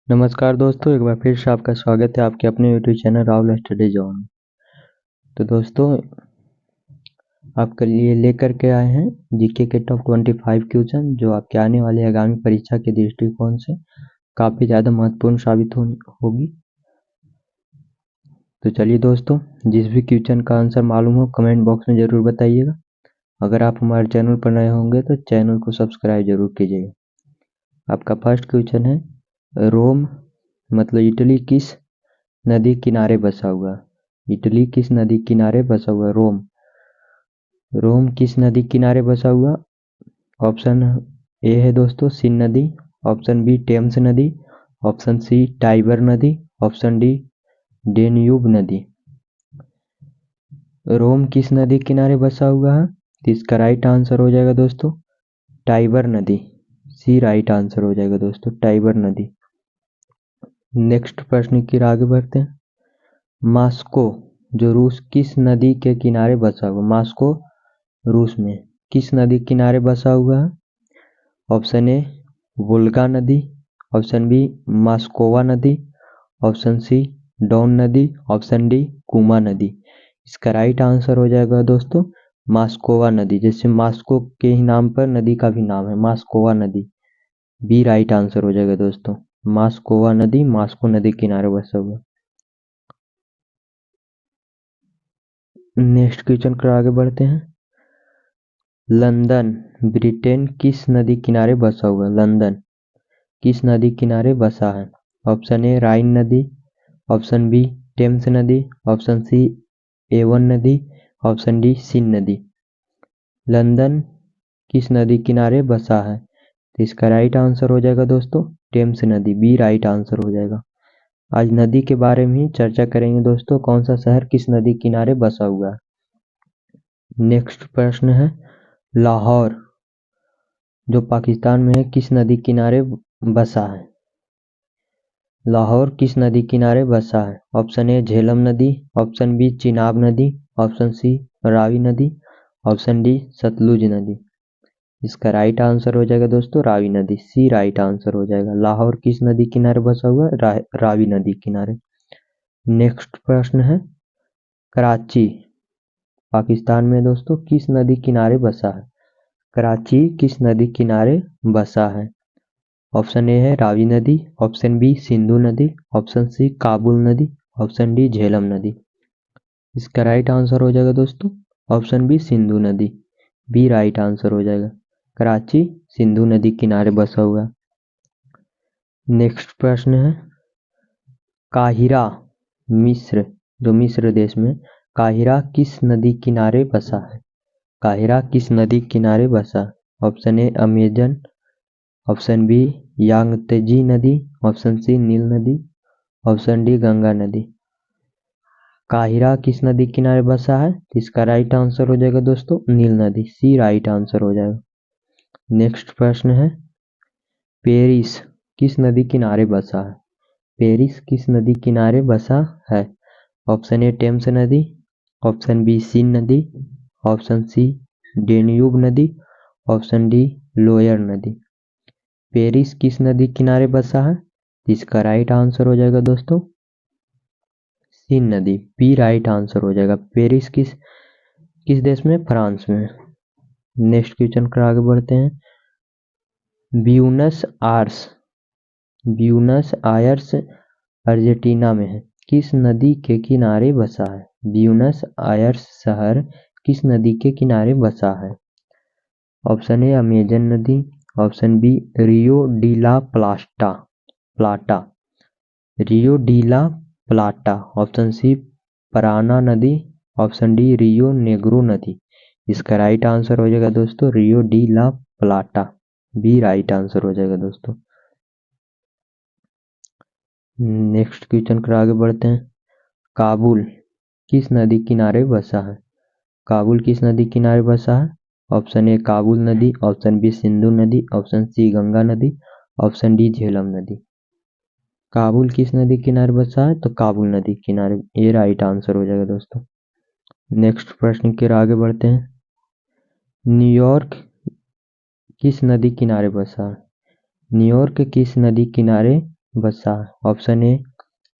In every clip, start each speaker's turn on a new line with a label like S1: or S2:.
S1: नमस्कार दोस्तों, एक बार फिर से आपका स्वागत है आपके अपने YouTube channel Rahul study zone. तो दोस्तों, आपके लिए लेकर के आए हैं जीके के टॉप 25 क्वेश्चन जो आपके आने वाली आगामी परीक्षा के दृष्टिकोण से काफ़ी ज़्यादा महत्वपूर्ण साबित होगी। तो चलिए दोस्तों, जिस भी क्वेश्चन का आंसर मालूम हो कमेंट बॉक्स में ज़रूर बताइएगा। अगर आप हमारे चैनल पर नए होंगे तो चैनल को सब्सक्राइब जरूर कीजिएगा। आपका फर्स्ट क्वेश्चन है, रोम मतलब इटली किस नदी किनारे बसा हुआ? इटली किस नदी किनारे बसा हुआ? रोम। रोम किस नदी किनारे बसा हुआ? ऑप्शन ए है दोस्तों सिन नदी, ऑप्शन बी टेम्स नदी, ऑप्शन सी टाइबर नदी, ऑप्शन डी डेन्यूब नदी। रोम किस नदी किनारे बसा हुआ है? तो इसका राइट आंसर हो जाएगा दोस्तों टाइबर नदी। सी राइट आंसर हो जाएगा दोस्तों, टाइबर नदी। नेक्स्ट प्रश्न की आगे बढ़ते हैं। मॉस्को जो रूस किस नदी के किनारे बसा हुआ? मॉस्को रूस में किस नदी किनारे बसा हुआ है? ऑप्शन ए वोल्गा नदी, ऑप्शन बी मॉस्कोवा नदी, ऑप्शन सी डॉन नदी, ऑप्शन डी कुमा नदी। इसका राइट आंसर हो जाएगा दोस्तों मॉस्कोवा नदी। जैसे मॉस्को के ही नाम पर नदी का भी नाम है मॉस्कोवा नदी। बी राइट आंसर हो जाएगा दोस्तों, मॉस्कोवा नदी मॉस्को नदी किनारे बसा हुआ। नेक्स्ट क्वेश्चन पर आगे बढ़ते हैं। लंदन ब्रिटेन किस नदी किनारे बसा हुआ? लंदन किस नदी किनारे बसा है? ऑप्शन ए राइन नदी, ऑप्शन बी टेम्स नदी, ऑप्शन सी एवन नदी, ऑप्शन डी सिन नदी। लंदन किस नदी किनारे बसा है? तो इसका राइट आंसर हो जाएगा दोस्तों टेम्स नदी। बी राइट आंसर हो जाएगा। आज नदी के बारे में ही चर्चा करेंगे दोस्तों, कौन सा शहर किस नदी किनारे बसा हुआ है। नेक्स्ट प्रश्न है, लाहौर जो पाकिस्तान में है किस नदी किनारे बसा है? लाहौर किस नदी किनारे बसा है? ऑप्शन ए झेलम नदी, ऑप्शन बी चिनाब नदी, ऑप्शन सी रावी नदी, ऑप्शन डी सतलुज नदी। इसका राइट आंसर हो जाएगा दोस्तों रावी नदी। सी राइट आंसर हो जाएगा। लाहौर किस नदी किनारे बसा हुआ है? रावी नदी किनारे। नेक्स्ट प्रश्न है, कराची पाकिस्तान में दोस्तों किस नदी किनारे बसा है? कराची किस नदी किनारे बसा है? ऑप्शन ए है रावी नदी, ऑप्शन बी सिंधु नदी, ऑप्शन सी काबुल नदी, ऑप्शन डी झेलम नदी। इसका राइट आंसर हो जाएगा दोस्तों ऑप्शन बी सिंधु नदी। बी राइट आंसर हो जाएगा। कराची सिंधु नदी किनारे बसा हुआ। नेक्स्ट प्रश्न है, काहिरा मिस्र जो मिस्र देश में काहिरा किस नदी किनारे बसा है? काहिरा किस नदी किनारे बसा? Option A Amazon, option B Yangtze नदी, ऑप्शन सी नील नदी, ऑप्शन डी गंगा नदी। काहिरा किस नदी किनारे बसा है? इसका राइट आंसर हो जाएगा दोस्तों नील नदी। सी राइट आंसर हो जाएगा। नेक्स्ट प्रश्न है, पेरिस किस नदी किनारे बसा है? पेरिस किस नदी किनारे बसा है? ऑप्शन ए टेम्स नदी, ऑप्शन बी सीन नदी, ऑप्शन सी डेन्यूब नदी, ऑप्शन डी लोयर नदी। पेरिस किस नदी किनारे बसा है? इसका राइट आंसर हो जाएगा दोस्तों सीन नदी। बी राइट आंसर हो जाएगा। पेरिस किस किस देश में? फ्रांस में। नेक्स्ट क्वेश्चन पर आगे बढ़ते हैं। ब्यूनस आयर्स अर्जेंटीना में है किस नदी के किनारे बसा है? ब्यूनस आयर्स शहर किस नदी के किनारे बसा है? ऑप्शन ए अमेजन नदी, ऑप्शन बी रियो डी ला प्लाटा, रियो डी ला प्लाटा, ऑप्शन सी पराना नदी, ऑप्शन डी रियो नेग्रो नदी। इसका राइट आंसर हो जाएगा दोस्तों रियो डी ला प्लाटा। बी राइट आंसर हो जाएगा दोस्तों। नेक्स्ट क्वेश्चन पर आगे बढ़ते हैं। काबुल किस नदी किनारे बसा है? काबुल किस नदी किनारे बसा है? ऑप्शन ए काबुल नदी, ऑप्शन बी सिंधु नदी, ऑप्शन सी गंगा नदी, ऑप्शन डी झेलम नदी। काबुल किस नदी किनारे बसा है? तो काबुल नदी किनारे। ये राइट आंसर हो जाएगा दोस्तों। नेक्स्ट प्रश्न की ओर आगे बढ़ते हैं। न्यूयॉर्क किस नदी किनारे बसा है? न्यूयॉर्क किस नदी किनारे बसा है। ऑप्शन ए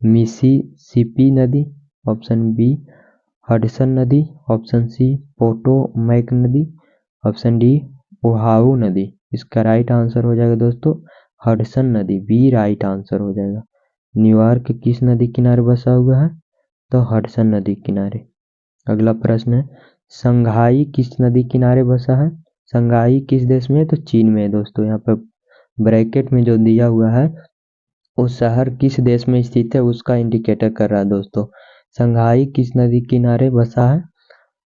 S1: मिसिसिपी नदी, ऑप्शन बी हडसन नदी, ऑप्शन सी पोटोमैक नदी, ऑप्शन डी ओहाऊ नदी। इसका राइट आंसर हो जाएगा दोस्तों हडसन नदी, बी राइट आंसर हो जाएगा। न्यूयॉर्क किस नदी किनारे बसा हुआ है? तो हडसन नदी किनारे। अगला प्रश्न है संघाई किस नदी किनारे बसा है? संघाई किस देश में है? तो चीन में है दोस्तों। यहाँ पर ब्रैकेट में जो दिया हुआ है उस शहर किस देश में स्थित है उसका इंडिकेटर कर रहा है दोस्तों। संघाई किस नदी किनारे बसा है?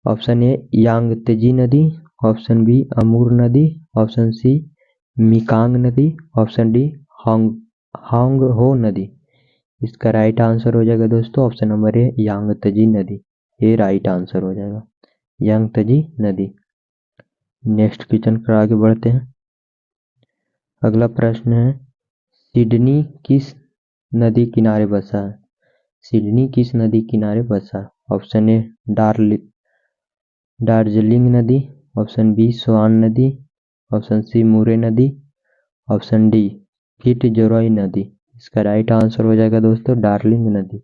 S1: ऑप्शन ए यांगत्जे नदी, ऑप्शन बी अमूर नदी, ऑप्शन सी मिकांग नदी, ऑप्शन डी होंगहो नदी। इसका राइट आंसर हो जाएगा दोस्तों ऑप्शन नंबर ए यांगत्जे नदी, ये राइट आंसर हो जाएगा यांगत्जे नदी। नेक्स्ट क्वेश्चन पर आगे बढ़ते हैं। अगला प्रश्न है सिडनी किस नदी किनारे बसा है? सिडनी किस नदी किनारे बसा है? ऑप्शन ए दार्जिलिंग नदी, ऑप्शन बी स्वान नदी, ऑप्शन सी मुरे नदी, ऑप्शन डी फिटजरॉय नदी। इसका राइट आंसर हो जाएगा दोस्तों डार्लिंग नदी,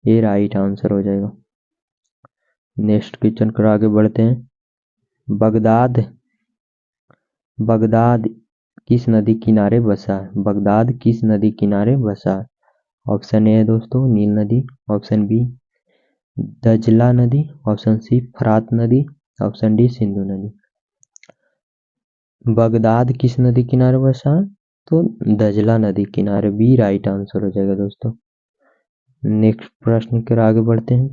S1: ये राइट आंसर हो जाएगा। नेक्स्ट क्वेश्चन पर आगे बढ़ते हैं। बगदाद किस नदी किनारे बसा है? बगदाद किस नदी किनारे बसा है? ऑप्शन ए है दोस्तों नील नदी, ऑप्शन बी दजला नदी, ऑप्शन सी फरात नदी, ऑप्शन डी सिंधु नदी। बगदाद किस नदी किनारे बसा है? तो दजला नदी किनारे, बी राइट आंसर हो जाएगा दोस्तों। नेक्स्ट प्रश्न के आगे बढ़ते हैं।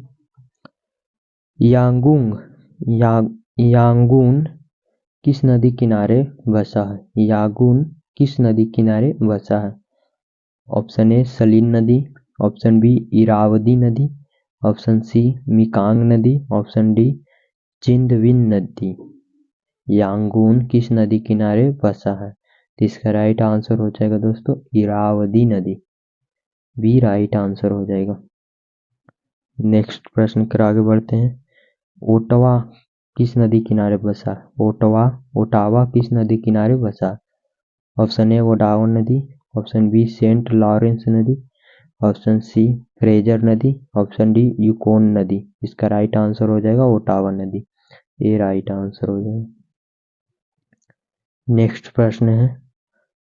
S1: यांगून किस नदी किनारे बसा है? यांगून किस नदी किनारे बसा है? ऑप्शन ए सलीन नदी, ऑप्शन बी इरावदी नदी, ऑप्शन सी मिकांग नदी, ऑप्शन डी चिंदविन नदी। यांगून किस नदी किनारे बसा है? तो इसका राइट आंसर हो जाएगा दोस्तों इरावदी नदी, बी राइट आंसर हो जाएगा। नेक्स्ट प्रश्न पर आगे बढ़ते हैं। ओटावा किस नदी किनारे बसा है? ओटावा किस नदी किनारे बसा है? ऑप्शन ए ओडावा नदी, ऑप्शन बी सेंट लॉरेंस नदी, ऑप्शन सी फ्रेजर नदी, ऑप्शन डी यूकोन नदी। इसका राइट आंसर हो जाएगा ओटावा नदी, ये राइट आंसर हो जाएगा। नेक्स्ट प्रश्न है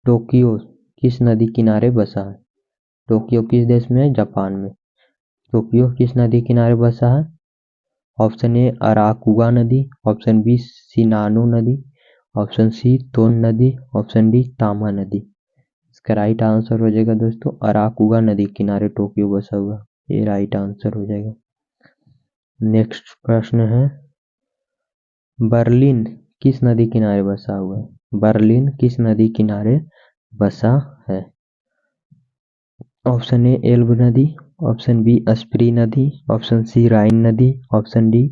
S1: टोक्यो किस नदी किनारे बसा है? टोक्यो किस देश में है? जापान में। टोक्यो किस नदी किनारे बसा है? ऑप्शन ए अराकुगा नदी, ऑप्शन बी सिनानो नदी, ऑप्शन सी तोन नदी, ऑप्शन डी तामा नदी। इसका राइट आंसर हो जाएगा दोस्तों अराकुगा नदी किनारे टोक्यो बसा हुआ, ये राइट आंसर हो जाएगा। नेक्स्ट प्रश्न है बर्लिन किस नदी किनारे बसा हुआ है? बर्लिन किस नदी किनारे बसा है? ऑप्शन ए एल्ब नदी, ऑप्शन बी स्प्री नदी, ऑप्शन सी राइन नदी, ऑप्शन डी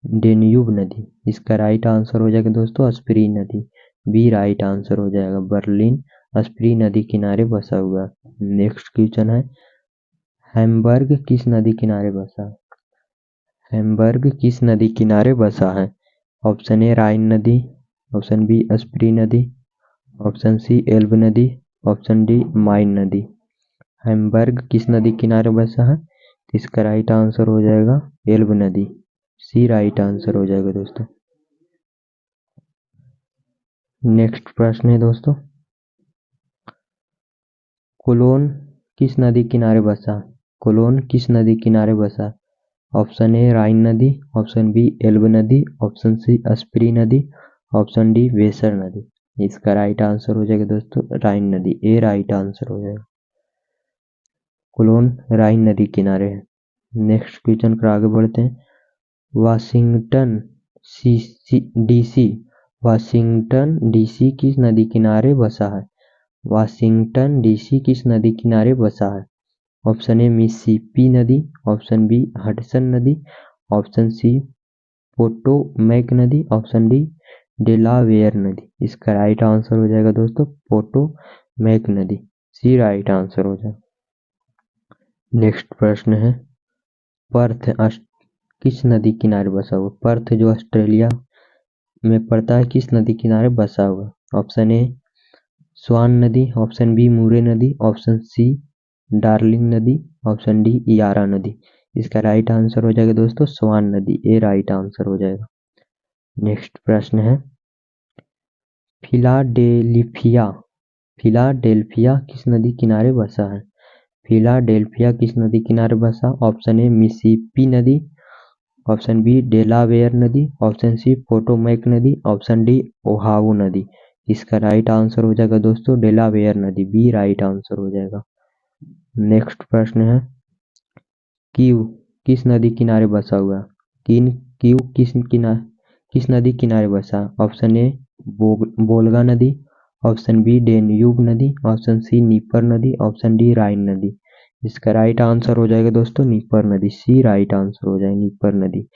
S1: डेन्यूब नदी। इसका राइट आंसर हो जाएगा दोस्तों स्प्री नदी, बी राइट आंसर हो जाएगा बर्लिन स्प्री नदी किनारे बसा हुआ। नेक्स्ट क्वेश्चन है हैम्बर्ग किस नदी किनारे बसा है? हैम्बर्ग किस नदी किनारे बसा है? ऑप्शन ए राइन नदी, ऑप्शन बी स्प्री नदी, ऑप्शन सी एल्ब नदी, ऑप्शन डी माइन नदी। हैम्बर्ग किस नदी किनारे बसा है? इसका राइट आंसर हो जाएगा एल्ब नदी, सी राइट आंसर हो जाएगा दोस्तों। नेक्स्ट प्रश्न है दोस्तों कोलोन किस नदी किनारे बसा? कोलोन किस नदी किनारे बसा? ऑप्शन ए राइन नदी, ऑप्शन बी एल्ब नदी, ऑप्शन सी स्प्री नदी, ऑप्शन डी वेसर नदी। इसका राइट आंसर हो जाएगा दोस्तों राइन नदी, ए राइट आंसर हो जाएगा। कोलोन राइन नदी किनारे है। नेक्स्ट क्वेश्चन पर आगे बढ़ते हैं। वाशिंगटन डीसी किस नदी किनारे बसा है? वाशिंगटन डीसी किस नदी किनारे बसा है? ऑप्शन ए मिसिसिपी नदी, ऑप्शन बी हडसन नदी, ऑप्शन सी पोटोमैक नदी, ऑप्शन डी डेलावेयर नदी। इसका राइट आंसर हो जाएगा दोस्तों पोटोमैक नदी, सी राइट आंसर हो जाएगा। नेक्स्ट प्रश्न है पर्थ किस नदी किनारे बसा हुआ? पर्थ जो ऑस्ट्रेलिया में पड़ता है किस नदी किनारे बसा हुआ? ऑप्शन ए स्वान नदी, ऑप्शन बी मुरे नदी, ऑप्शन सी डार्लिंग नदी, ऑप्शन डी यारा नदी। इसका राइट आंसर हो जाएगा दोस्तों स्वान नदी, ये राइट आंसर हो जाएगा। नेक्स्ट प्रश्न है फिलाडेल्फिया फिलाडेल्फिया किस नदी किनारे बसा है? फिलाडेल्फिया किस नदी किनारे बसा? ऑप्शन ए मिसिसिपी नदी, ऑप्शन बी डेलावेयर नदी, ऑप्शन सी पोटोमैक नदी, ऑप्शन डी ओहायो नदी। इसका राइट आंसर हो जाएगा दोस्तों डेलावेयर नदी, बी राइट आंसर हो जाएगा। नेक्स्ट प्रश्न है क्यू किस नदी किनारे बसा हुआ है? क्यू किस नदी किनारे बसा? ऑप्शन ए बोल्गा नदी, ऑप्शन बी डेन्यूब नदी, ऑप्शन सी नीपर नदी, ऑप्शन डी राइन नदी। इसका राइट आंसर हो जाएगा दोस्तों नीपर नदी, सी राइट आंसर हो जाएगा नीपर नदी।